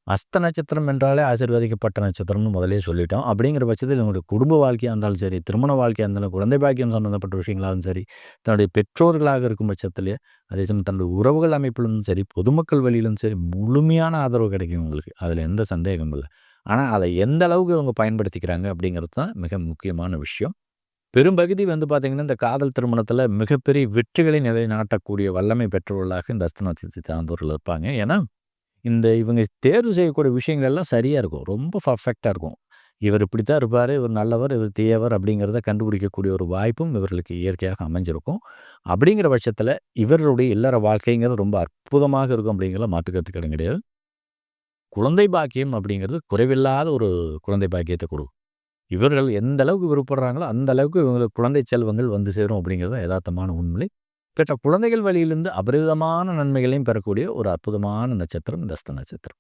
அஸ்த நட்சத்திரம் என்றாலே ஆசீர்வதிக்கப்பட்ட நட்சத்திரம்னு முதல்லயே சொல்லிட்டோம். அப்படிங்கிற பட்சத்தில் உங்களுடைய குடும்ப வாழ்க்கையா இருந்தாலும் சரி, திருமண வாழ்க்கையா இருந்தாலும், குழந்தை பாக்கியம் சம்மந்தப்பட்ட விஷயங்களாலும் சரி, தன்னுடைய பெற்றோர்களாக இருக்கும் பட்சத்திலே, அதே சமயம் தன்னுடைய உறவுகள் அமைப்பிலும் சரி, பொதுமக்கள் வழியிலும் சரி, முழுமையான ஆதரவு கிடைக்கும் உங்களுக்கு. அதில எந்த சந்தேகமும் இல்ல. ஆனா, அதை எந்த அளவுக்கு இவங்க பயன்படுத்திக்கிறாங்க அப்படிங்கிறது தான் மிக முக்கியமான விஷயம். பெரும்பகுதி பார்த்தீங்கன்னா, இந்த காதல் திருமணத்தில மிகப்பெரிய வெற்றிகளை நிலைநாட்டக்கூடிய வல்லமை பெற்றவர்களாக இந்த அஸ்த நட்சத்திரத்தை சார்ந்தவர்கள் இருப்பாங்க. ஏன்னா இவங்க தேர்வு செய்யக்கூடிய விஷயங்கள் எல்லாம் சரியா இருக்கும். ரொம்ப பர்ஃபெக்ட்டா இருக்கும். இவர் இப்படித்தான் இருப்பாரு, இவர் நல்லவர், இவர் தீயவர் அப்படிங்கிறத கண்டுபிடிக்கக்கூடிய ஒரு வாய்ப்பும் இவர்களுக்கு இயற்கையாக அமைஞ்சிருக்கும். அப்படிங்கிற பட்சத்தில இவர்களுடைய இல்லற வாழ்க்கைங்கிறது ரொம்ப அற்புதமாக இருக்கும் அப்படிங்கிறதுல மாற்று கருத்துக்கள் கிடையாது. குழந்தை பாக்கியம் அப்படிங்கிறது குறைவில்லாத ஒரு குழந்தை பாக்கியத்தை கொடுக்கும். இவர்கள் எந்த அளவுக்கு விருப்பப்படுறாங்களோ, அந்த அளவுக்கு இவங்களுக்கு குழந்தை செல்வங்கள் வந்து சேரும் அப்படிங்கிறது எதார்த்தமான உண்மை. பெற்ற குழந்தைகள் வழியிலிருந்து அபரிவிதமான நன்மைகளையும் பெறக்கூடிய ஒரு அற்புதமான நட்சத்திரம் இந்த அஸ்த நட்சத்திரம்.